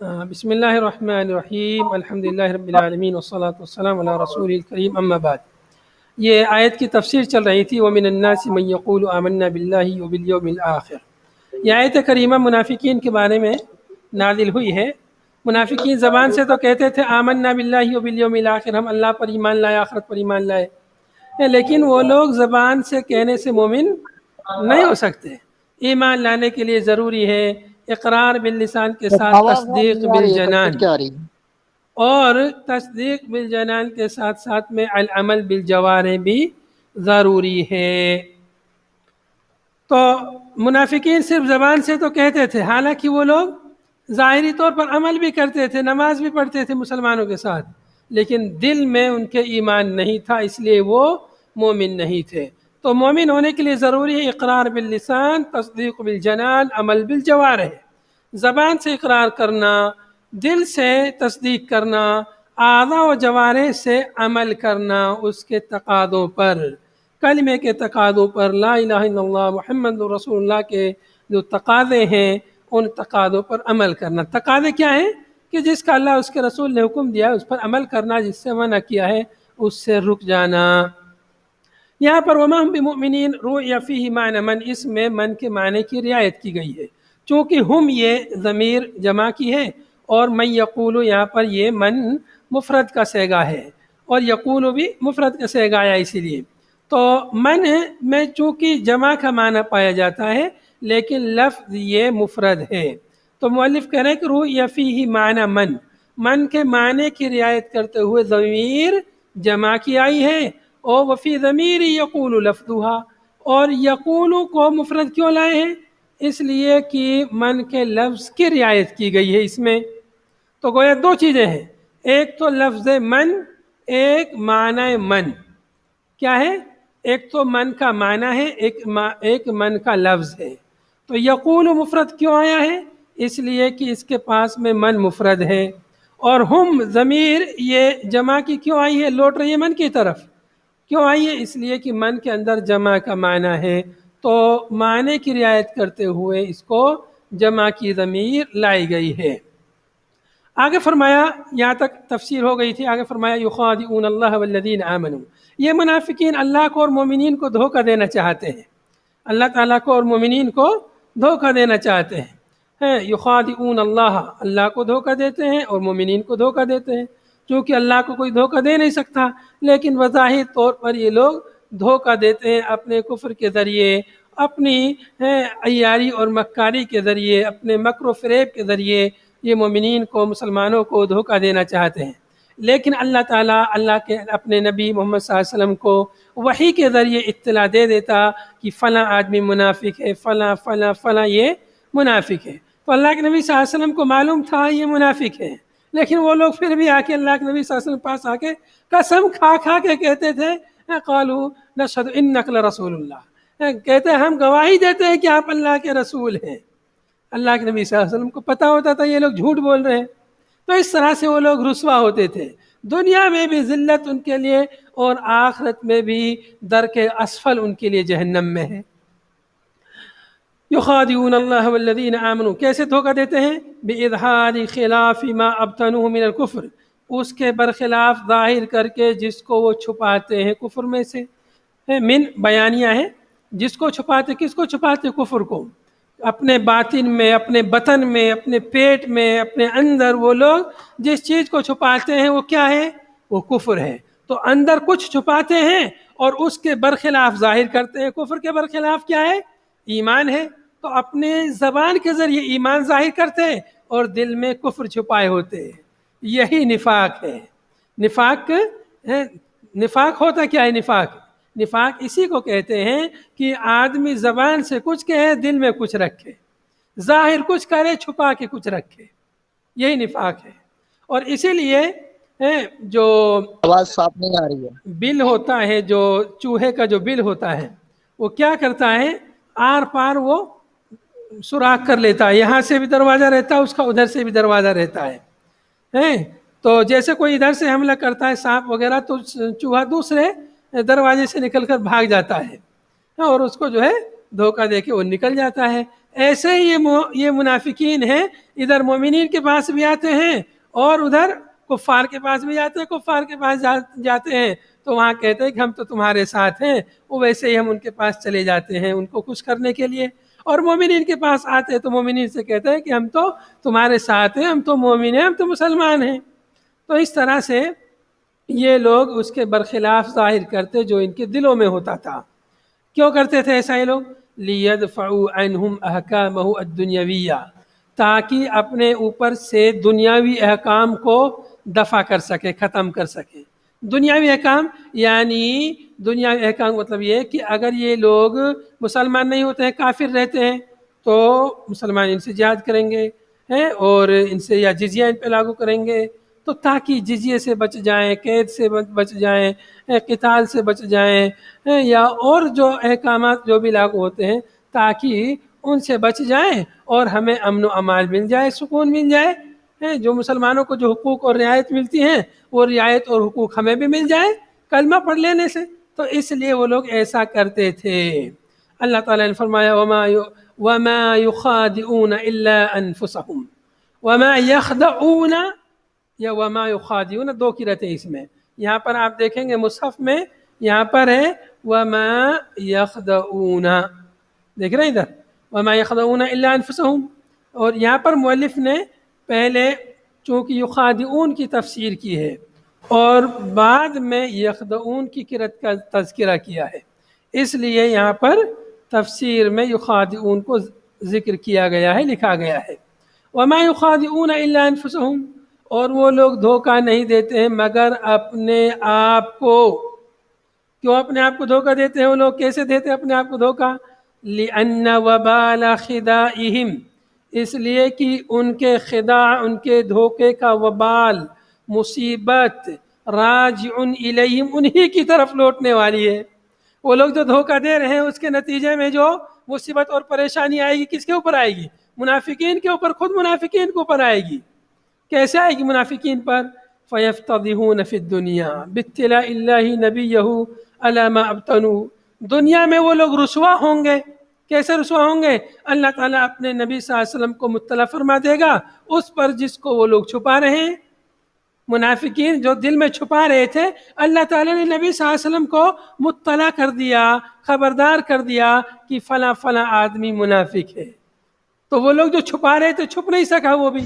بسم اللہ الرحمن الرحیم، الحمدللہ رب العالمین والصلاة والسلام علی رسول الکریم، اما بعد۔ یہ آیت کی تفسیر چل رہی تھی وَمِنَ النَّاسِ مَن يَقُولُ آمَنَّا بِاللَّهِ وَبِالْيَوْمِ الْآخِرِ۔ یہ آیت کریمہ منافقین کے بارے میں نازل ہوئی ہے۔ منافقین زبان سے تو کہتے تھے آمنا باللہ وبالیوم الآخر، ہم اللہ پر ایمان لائے، آخرت پر ایمان لائے، لیکن وہ لوگ زبان سے کہنے سے مومن نہیں ہو سکتے۔ ایمان لانے کے لیے ضروری ہے اقرار باللسان کے ساتھ تصدیق بالجنان، اور تصدیق بالجنان کے ساتھ ساتھ میں العمل بالجوارح بھی ضروری ہے۔ تو منافقین صرف زبان سے تو کہتے تھے، حالانکہ وہ لوگ ظاہری طور پر عمل بھی کرتے تھے، نماز بھی پڑھتے تھے مسلمانوں کے ساتھ، لیکن دل میں ان کے ایمان نہیں تھا، اس لیے وہ مومن نہیں تھے۔ تو مومن ہونے کے لیے ضروری ہے اقرار باللسان، تصدیق بالجنان، عمل بالجوارح، زبان سے اقرار کرنا، دل سے تصدیق کرنا، اعضاء و جوارح سے عمل کرنا اس کے تقاضوں پر، کلمے کے تقاضوں پر، لا الہ الا اللہ محمد رسول اللہ کے جو تقاضے ہیں ان تقاضوں پر عمل کرنا۔ تقاضے کیا ہیں؟ کہ جس کا اللہ اس کے رسول نے حکم دیا ہے اس پر عمل کرنا، جس سے منع کیا ہے اس سے رک جانا۔ یہاں پر وما ہم بمؤمنین رؤی فیہ معنی من، اس میں من کے معنی کی رعایت کی گئی ہے، چونکہ ہم یہ ضمیر جمع کی ہے، اور من یقول یہاں پر یہ من مفرد کا صیغہ ہے، اور یقول بھی مفرد کا صیغہ آیا اسی لیے۔ تو من میں چونکہ جمع کا معنی پایا جاتا ہے لیکن لفظ یہ مفرد ہے، تو مؤلف کہہ رہے ہیں کہ رؤی فیہ معنی من کے معنی کی رعایت کرتے ہوئے ضمیر جمع کی آئی ہے، اور وفی ضمیر یقول لفظھا، اور یقول کو مفرد کیوں لائے ہیں؟ اس لیے کہ من کے لفظ کی رعایت کی گئی ہے اس میں۔ تو گویا دو چیزیں ہیں، ایک تو لفظ من، ایک معنی من۔ کیا ہے؟ ایک تو من کا معنی ہے، ایک من کا لفظ ہے۔ تو یقول مفرد کیوں آیا ہے؟ اس لیے کہ اس کے پاس میں من مفرد ہے، اور ہم ضمیر یہ جمع کی کیوں آئی ہے، لوٹ رہی ہے من کی طرف، کیوں آئی ہے؟ اس لیے کہ من کے اندر جمع کا معنی ہے، تو معنی کی رعایت کرتے ہوئے اس کو جمع کی ضمیر لائی گئی ہے۔ آگے فرمایا، یہاں تک تفسیر ہو گئی تھی، آگے فرمایا یخادعون اللہ والذین آمنوا، یہ منافقین اللہ کو اور مومنین کو دھوکہ دینا چاہتے ہیں، اللہ تعالیٰ کو اور مومنین کو دھوکہ دینا چاہتے ہیں۔ یخادعون اللہ، اللہ کو دھوکہ دیتے ہیں اور مومنین کو دھوکہ دیتے ہیں، چونکہ اللہ کو کوئی دھوکہ دے نہیں سکتا، لیکن بظاہر طور پر یہ لوگ دھوکہ دیتے ہیں اپنے کفر کے ذریعے، اپنی عیاری اور مکاری کے ذریعے، اپنے مکر و فریب کے ذریعے یہ مومنین کو، مسلمانوں کو دھوکہ دینا چاہتے ہیں۔ لیکن اللہ تعالیٰ اللہ کے اپنے نبی محمد صلی اللہ علیہ وسلم کو وحی کے ذریعے اطلاع دے دیتا کہ فلاں آدمی منافق ہے، فلاں فلاں فلاں یہ منافق ہے۔ تو اللہ کے نبی صلی اللہ علیہ وسلم کو معلوم تھا یہ منافق ہے، لیکن وہ لوگ پھر بھی آ کے اللہ کے نبی صلی اللہ علیہ وسلم کے پاس آ کے قسم کھا کھا کے کہتے تھے قالوا نشہد انک لرسول اللہ، کہتے ہیں ہم گواہی دیتے ہیں کہ آپ اللہ کے رسول ہیں۔ اللہ کے نبی صلی اللہ علیہ وسلم کو پتہ ہوتا تھا یہ لوگ جھوٹ بول رہے ہیں، تو اس طرح سے وہ لوگ رسوا ہوتے تھے، دنیا میں بھی ذلت ان کے لیے اور آخرت میں بھی درک اسفل ان کے لیے جہنم میں ہے۔ یخادعون اللہ والذین آمنوا، کیسے دھوکہ دیتے ہیں؟ بإظہار خلاف ما ابطنوه من الکفر، اس کے برخلاف ظاہر کر کے جس کو وہ چھپاتے ہیں کفر میں سے، من بیانیہ ہے، جس کو چھپاتے، کس کو چھپاتے؟ کفر کو، اپنے باطن میں، اپنے بطن میں، اپنے پیٹ میں، اپنے اندر وہ لوگ جس چیز کو چھپاتے ہیں وہ کیا ہے؟ وہ کفر ہے۔ تو اندر کچھ چھپاتے ہیں اور اس کے برخلاف ظاہر کرتے ہیں، کفر کے برخلاف کیا ہے؟ ایمان ہے، تو اپنے زبان کے ذریعے ایمان ظاہر کرتے ہیں اور دل میں کفر چھپائے ہوتے ہیں، یہی نفاق ہے۔ نفاق ہوتا کیا ہے؟ نفاق اسی کو کہتے ہیں کہ آدمی زبان سے کچھ کہے، دل میں کچھ رکھے، ظاہر کچھ کرے، چھپا کے کچھ رکھے، یہی نفاق ہے۔ اور اسی لیے جو آواز صاف نہیں آ رہی ہے۔ بل ہوتا ہے، جو چوہے کا جو بل ہوتا ہے وہ کیا کرتا ہے؟ آر پار وہ سوراخ کر لیتا ہے، یہاں سے بھی دروازہ رہتا ہے اس کا، ادھر سے بھی دروازہ رہتا ہے۔ تو جیسے کوئی ادھر سے حملہ کرتا ہے سانپ وغیرہ، تو چوہا دوسرے دروازے سے نکل کر بھاگ جاتا ہے اور اس کو جو ہے دھوکہ دے کے وہ نکل جاتا ہے۔ ایسے ہی یہ منافقین ہیں، ادھر مومنین کے پاس بھی آتے ہیں اور ادھر کفار کے پاس بھی جاتے ہیں، کفار کے پاس جاتے ہیں تو وہاں کہتے ہیں کہ ہم تو تمہارے ساتھ ہیں، وہ ویسے ہی ہم ان کے پاس چلے جاتے ہیں ان کو خوش کرنے کے لیے، اور مومنین کے پاس آتے ہیں تو مومنین سے کہتے ہیں کہ ہم تو تمہارے ساتھ ہیں، ہم تو مومن ہیں، ہم تو مسلمان ہیں۔ تو اس طرح سے یہ لوگ اس کے برخلاف ظاہر کرتے جو ان کے دلوں میں ہوتا تھا۔ کیوں کرتے تھے ایسا یہ لوگ؟ لِيَدْفَعُوا عَنْهُمْ أَحْكَامَهُ الدُّنْيَوِيَّةَ، تاکہ اپنے اوپر سے دنیاوی احکام کو دفع کر سکے، ختم کر سکے۔ دنیاوی احکام یعنی دنیاوی احکام مطلب یہ کہ اگر یہ لوگ مسلمان نہیں ہوتے ہیں، کافر رہتے ہیں، تو مسلمان ان سے جہاد کریں گے اور ان سے یا جزیہ ان پہ لاگو کریں گے، تو تاکہ جزیے سے بچ جائیں، قید سے بچ جائیں، قتال سے بچ جائیں، یا اور جو احکامات جو بھی لاگو ہوتے ہیں تاکہ ان سے بچ جائیں اور ہمیں امن و امان مل جائے، سکون مل جائے، جو مسلمانوں کو جو حقوق اور رعایت ملتی ہیں وہ رعایت اور حقوق ہمیں بھی مل جائے کلمہ پڑھ لینے سے۔ تو اس لیے وہ لوگ ایسا کرتے تھے۔ اللہ تعالیٰ نے فرمایا وَمَا يُخَادِعُونَ إِلَّا أَنفُسَهُمْ وَمَا يَخْدَعُونَ، یا وَمَا يُخَادِعُونَ دو قرأتیں اس میں، یہاں پر آپ دیکھیں گے مصحف میں یہاں پر ہے وَمَا يَخْدَعُونَ، دیکھ رہے ہیں ادھر وَمَا يَخْدَعُونَ إِلَّا أَنفُسَهُمْ، اور یہاں پر مؤلف نے پہلے چونکہ یخادعون کی تفسیر کی ہے اور بعد میں یخدعون کی قرأت کا تذکرہ کیا ہے، اس لیے یہاں پر تفسیر میں یخادعون کو ذکر کیا گیا ہے، لکھا گیا ہے۔ وَمَا يُخَادِعُونَ إِلَّا أَنفُسَهُمْ، اور وہ لوگ دھوکہ نہیں دیتے ہیں مگر اپنے آپ کو۔ کیوں اپنے آپ کو دھوکہ دیتے ہیں وہ لوگ؟ کیسے دیتے ہیں اپنے آپ کو دھوکہ؟ لِأَنَّ وَبَالَ خِدَائِهِمْ، اس لیے کہ ان کے خداع، ان کے دھوکے کا وبال، مصیبت راجع الیہم، انہی کی طرف لوٹنے والی ہے۔ وہ لوگ جو دھوکہ دے رہے ہیں اس کے نتیجے میں جو مصیبت اور پریشانی آئے گی کس کے اوپر آئے گی؟ منافقین کے اوپر، خود منافقین کے اوپر آئے گی۔ کیسے آئے گی منافقین پر؟ فَيَفْتَضِحُونَ فِي الدُّنْيَا بِاتِّلَاءِ اللَّهِ نَبِيَّهُ عَلَى مَا أَبْطَنُوا، دنیا میں وہ لوگ رسوا ہوں گے۔ کیسے رسوا ہوں گے؟ اللہ تعالیٰ اپنے نبی صلی اللہ علیہ وسلم کو مطلع فرما دے گا اس پر جس کو وہ لوگ چھپا رہے ہیں۔ منافقین جو دل میں چھپا رہے تھے، اللہ تعالیٰ نے نبی صلی اللہ علیہ وسلم کو مطلع کر دیا، خبردار کر دیا کہ فلاں فلاں آدمی منافق ہے، تو وہ لوگ جو چھپا رہے تھے چھپ نہیں سکا وہ بھی،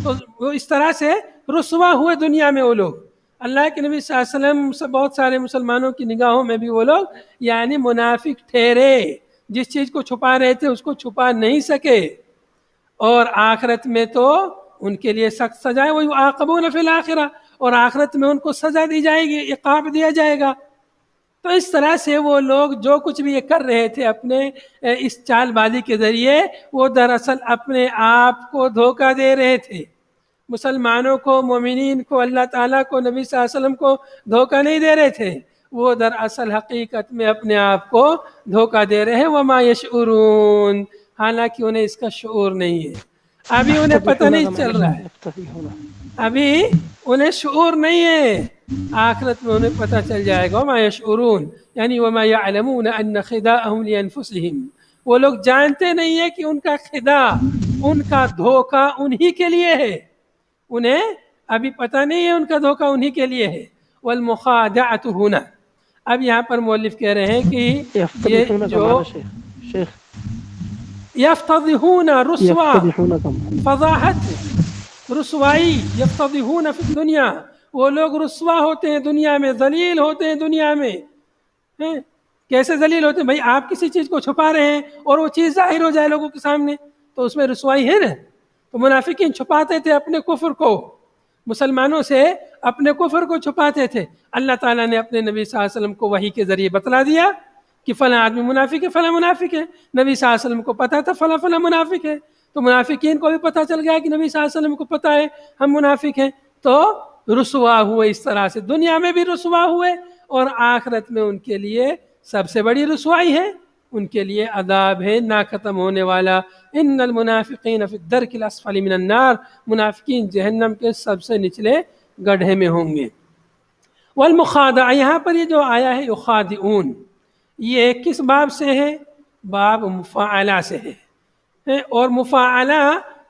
تو وہ اس طرح سے رسوا ہوئے دنیا میں وہ لوگ۔ اللہ کے نبی صلی اللہ علیہ وسلم سے بہت سارے مسلمانوں کی نگاہوں میں بھی وہ لوگ یعنی منافق ٹھہرے، جس چیز کو چھپا رہے تھے اس کو چھپا نہیں سکے، اور آخرت میں تو ان کے لیے سخت سزا ہے، وَيُعَاقَبُونَ فِي الْآخِرَةِ، اور آخرت میں ان کو سزا دی جائے گی، عقاب دیا جائے گا۔ تو اس طرح سے وہ لوگ جو کچھ بھی یہ کر رہے تھے اپنے اس چال بازی کے ذریعے، وہ دراصل اپنے آپ کو دھوکہ دے رہے تھے۔ مسلمانوں کو، مومنین کو، اللہ تعالیٰ کو، نبی صلی اللہ علیہ وسلم کو دھوکہ نہیں دے رہے تھے، وہ دراصل حقیقت میں اپنے آپ کو دھوکہ دے رہے ہیں۔ وما یشعرون، حالانکہ انہیں اس کا شعور نہیں ہے، ابھی انہیں پتہ نہیں چل رہا ہے، ابھی انہیں شعور نہیں ہے، آخرت میں انہیں پتہ چل جائے گا۔ وما یشعرون یعنی وما یعلمون ان خداعهم لانفسهم، وہ لوگ جانتے نہیں ہیں کہ ان کا خداع، ان کا دھوکہ انہی کے لیے ہے، انہیں ابھی پتہ نہیں ہے ان کا دھوکہ انہی کے لیے ہے۔ والمخادعۃ ہنا، اب یہاں پر مؤلف کہہ رہے ہیں کہ یہ جو یفتضحون، رسوا، فضاحت، رسوائی، یفتضحون فی الدنیا، وہ لوگ رسوا ہوتے ہیں دنیا میں، ذلیل ہوتے ہیں دنیا میں۔ کیسے ذلیل ہوتے ہیں؟ بھائی آپ کسی چیز کو چھپا رہے ہیں اور وہ چیز ظاہر ہو جائے لوگوں کے سامنے تو اس میں رسوائی ہے نا۔ تو منافقین چھپاتے تھے اپنے کفر کو، مسلمانوں سے اپنے کفر کو چھپاتے تھے۔ اللہ تعالیٰ نے اپنے نبی صلی اللہ علیہ وسلم کو وحی کے ذریعے بتلا دیا کہ فلاں آدمی منافق ہے، فلاں منافق ہے۔ نبی صلی اللہ علیہ وسلم کو پتہ تھا فلاں فلاں منافق ہے، تو منافقین کو بھی پتہ چل گیا کہ نبی صلی اللہ علیہ وسلم کو پتہ ہے ہم منافق ہیں، تو رسوا ہوئے اس طرح سے، دنیا میں بھی رسوا ہوئے اور آخرت میں ان کے لیے سب سے بڑی رسوائی ہے، ان کے لیے عذاب ہے نا ختم ہونے والا۔ ان المنافقین فی الدرک الاسفل من النار، منافقین جہنم کے سب سے نچلے گڑھے میں ہوں گے۔ والمخادع، یہاں پر یہ جو آیا ہے یخادعون، یہ کس باب سے ہے؟ باب مفاعلہ سے ہے۔ ہے، اور مفاعلہ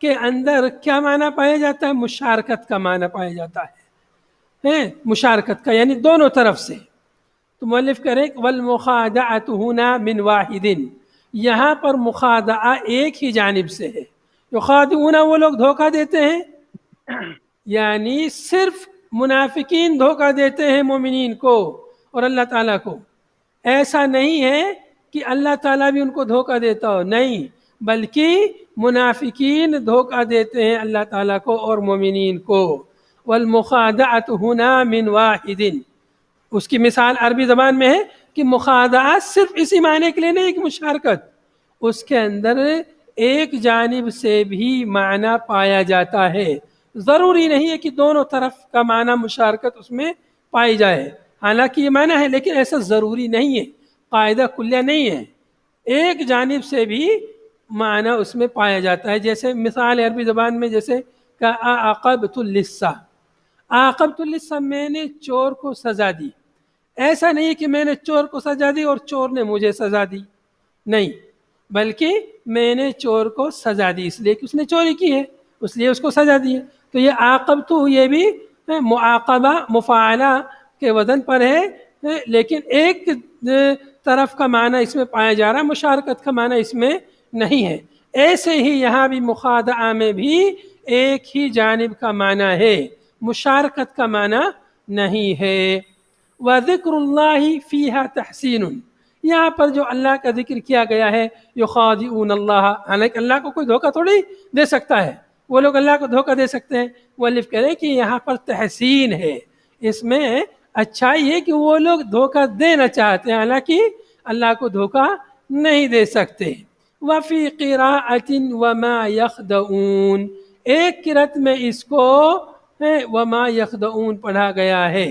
کے اندر کیا معنی پایا جاتا ہے؟ مشارکت کا معنی پایا جاتا ہے، مشارکت کا، یعنی دونوں طرف سے۔ تو مؤلف کرے والمخادعۃ ہنا من واحد، یہاں پر مخادعہ ایک ہی جانب سے ہے۔ یخادعون وہ لوگ دھوکہ دیتے ہیں، یعنی صرف منافقین دھوکہ دیتے ہیں مومنین کو اور اللہ تعالیٰ کو۔ ایسا نہیں ہے کہ اللہ تعالیٰ بھی ان کو دھوکہ دیتا ہو، نہیں، بلکہ منافقین دھوکہ دیتے ہیں اللہ تعالیٰ کو اور مومنین کو۔ والمخادعۃ ہنا من واحد، اس کی مثال عربی زبان میں ہے کہ مخادعہ صرف اسی معنی کے لیے نہیں کہ مشارکت، اس کے اندر ایک جانب سے بھی معنی پایا جاتا ہے۔ ضروری نہیں ہے کہ دونوں طرف کا معنی مشارکت اس میں پائی جائے، حالانکہ یہ معنی ہے لیکن ایسا ضروری نہیں ہے، قاعدہ کلیہ نہیں ہے، ایک جانب سے بھی معنی اس میں پایا جاتا ہے۔ جیسے مثال عربی زبان میں جیسے کہ عاقبت اللص، عاقبت اللص، میں نے چور کو سزا دی۔ ایسا نہیں کہ میں نے چور کو سزا دی اور چور نے مجھے سزا دی، نہیں، بلکہ میں نے چور کو سزا دی اس لیے کہ اس نے چوری کی ہے، اس لیے اس کو سزا دی ہے۔ تو یہ عاقبت، یہ بھی معاقبہ مفاعلہ کے وزن پر ہے، لیکن ایک طرف کا معنی اس میں پایا جا رہا ہے، مشارکت کا معنی اس میں نہیں ہے۔ ایسے ہی یہاں بھی مخادعہ میں بھی ایک ہی جانب کا معنی ہے، مشارکت کا معنی نہیں ہے۔ وَذِكْرُ اللَّهِ فِيهَا تَحْسِينٌ، یہاں پر جو اللہ کا ذکر کیا گیا ہے، یخادعون اللہ، حالانکہ اللہ کو کوئی دھوکہ تھوڑی دے سکتا ہے، وہ لوگ اللہ کو دھوکہ دے سکتے ہیں۔ مؤلف کہہ رہے کہ یہاں پر تحسین ہے، اس میں اچھائی ہے کہ وہ لوگ دھوکہ دینا چاہتے ہیں، حالانکہ اللہ کو دھوکہ نہیں دے سکتے۔ وفی قراءۃ وما یخدعون، ایک قرأت میں اس کو وما یخدعون پڑھا گیا ہے،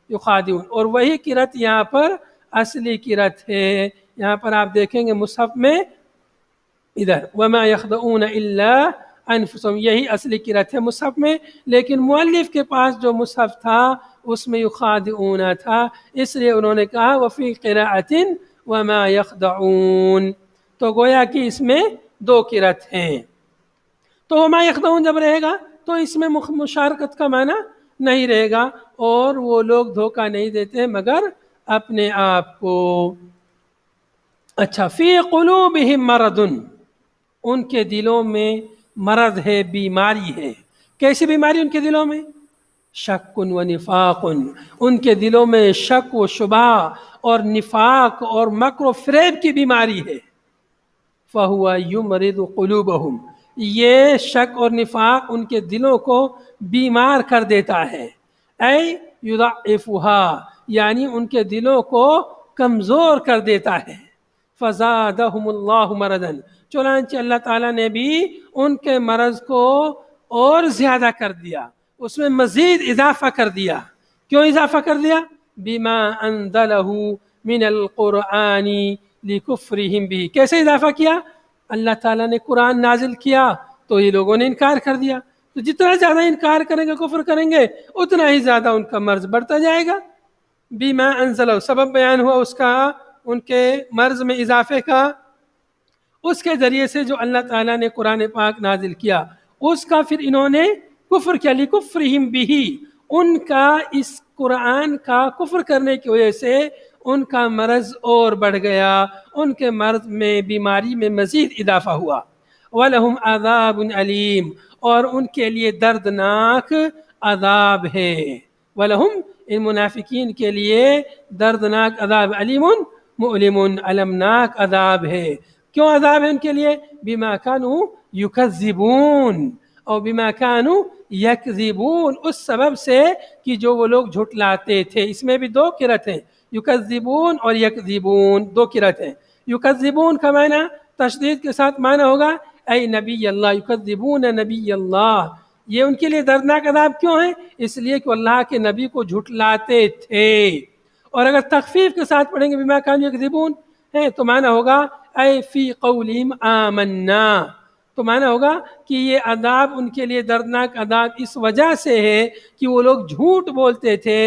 یخادعون، اور وہی قرأت یہاں پر اصلی قرأت ہے۔ یہاں پر آپ دیکھیں گے مصحف میں ادھر وما یخدعون الا انفسهم، یہی اصلی قرأت ہے مصحف میں، لیکن مؤلف کے پاس جو مصحف تھا اس میں یخادعون تھا، اس لیے انہوں نے کہا وفی قراءۃ وما یخدعون، تو گویا کہ اس میں دو قرأت ہیں۔ تو وما یخدعون جب رہے گا تو اس میں مشارکت کا معنی نہیں رہے گا، اور وہ لوگ دھوکہ نہیں دیتے مگر اپنے آپ کو۔ اچھا، فی قلوبہم مرض، ان کے دلوں میں مرض ہے، بیماری ہے۔ کیسی بیماری ان کے دلوں میں؟ شک و نفاق، ان کے دلوں میں شک و شبہ اور نفاق اور مکر و فریب کی بیماری ہے۔ فَهُوَ يُمْرِضُ قُلُوبَهُمْ، یہ شک اور نفاق ان کے دلوں کو بیمار کر دیتا ہے، اے یضعفها، یعنی ان کے دلوں کو کمزور کر دیتا ہے۔ فَزَادَهُمُ اللَّهُ مَرَضًا، چنانچہ اللہ تعالیٰ نے بھی ان کے مرض کو اور زیادہ کر دیا، اس میں مزید اضافہ کر دیا۔ کیوں اضافہ کر دیا؟ بما انزلہ من القرآن لکفرہم بھی، کیسے اضافہ کیا؟ اللہ تعالیٰ نے قرآن نازل کیا تو یہ لوگوں نے انکار کر دیا، تو جتنا زیادہ انکار کریں گے، کفر کریں گے، اتنا ہی زیادہ ان کا مرض بڑھتا جائے گا۔ بما انزلہ، سبب بیان ہوا اس کا، ان کے مرض میں اضافے کا، اس کے ذریعے سے جو اللہ تعالیٰ نے قرآن پاک نازل کیا اس کا پھر انہوں نے کفر کیا، لکفرہم بھی، ان کا اس قرآن کا کفر کرنے کی وجہ سے ان کا مرض اور بڑھ گیا، ان کے مرض میں، بیماری میں مزید اضافہ ہوا۔ وَلَهُمْ عَذَابٌ عَلِيمٌ، اور ان کے لیے دردناک عذاب ہے۔ وَلَهُمْ، ان منافقین کے لیے دردناک عذاب، علیم مؤلم، المناک عذاب ہے۔ کیوں عذاب ہے ان کے لیے؟ بما كانوا یکذبون، اور بما كانوا یکذبون، اس سبب سے کہ جو وہ لوگ جھٹلاتے تھے۔ اس میں بھی دو قرأت ہیں، یکذبون اور یکذبون، دو قرأت ہیں۔ یکذبون کا معنی تشدید کے ساتھ معنی ہوگا اے نبی اللہ، یکذبون نبی اللہ، یہ ان کے لیے دردناک عذاب کیوں ہے؟ اس لیے کہ اللہ کے نبی کو جھٹلاتے تھے۔ اور اگر تخفیف کے ساتھ پڑھیں گے بما كانوا یکذبون ہے تو معنی ہوگا اے فی قولہم آمنا، تو معنی ہوگا کہ یہ عذاب ان کے لیے دردناک عذاب اس وجہ سے ہے کہ وہ لوگ جھوٹ بولتے تھے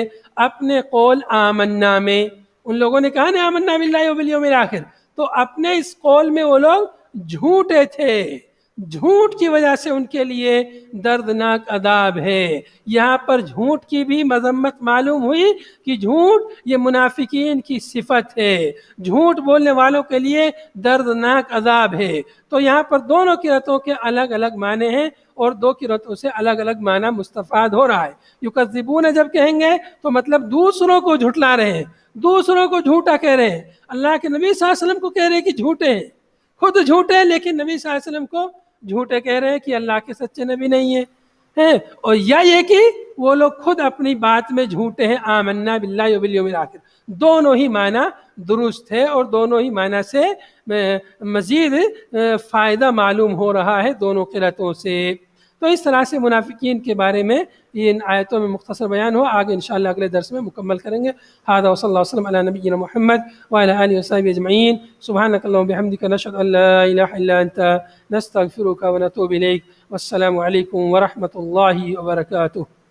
اپنے قول آمنا میں۔ ان لوگوں نے کہا نا آمنا باللہ و بالیوم الآخر، تو اپنے اس قول میں وہ لوگ جھوٹے تھے، جھوٹ کی وجہ سے ان کے لیے دردناک عذاب ہے۔ یہاں پر جھوٹ کی بھی مذمت معلوم ہوئی کہ جھوٹ یہ منافقین کی صفت ہے، جھوٹ بولنے والوں کے لیے دردناک عذاب ہے۔ تو یہاں پر دونوں قرأتوں کے الگ الگ معنی ہیں اور دو قرأتوں سے الگ الگ معنی مستفاد ہو رہا ہے۔ یکذبون جب کہیں گے تو مطلب دوسروں کو جھٹلا رہے ہیں، دوسروں کو جھوٹا کہہ رہے ہیں، اللہ کے نبی صلی اللہ علیہ وسلم کو کہہ رہے ہیں کہ جھوٹے ہیں، خود جھوٹے ہیں لیکن نبی صلی اللہ علیہ وسلم کو جھوٹے کہہ رہے ہیں کہ اللہ کے سچے نبی نہیں ہیں، اور یا یہ کہ وہ لوگ خود اپنی بات میں جھوٹے ہیں، آمنا باللہ و بالیوم الآخر۔ دونوں ہی معنی درست ہے اور دونوں ہی معنی سے مزید فائدہ معلوم ہو رہا ہے دونوں قرأتوں سے۔ تو اس طرح سے منافقین کے بارے میں ان آیتوں میں مختصر بیان ہوا، آگے انشاءاللہ اگلے درس میں مکمل کریں گے۔ ھذا وصلی اللہ وسلم علی نبینا محمد وعلی آلہ وصحبہ اجمعین، سبحانک اللہم وبحمدک، نشہد ان لا الہ الا انت، نستغفرک ونتوب الیک، والسلام علیکم ورحمۃ اللہ وبرکاتہ۔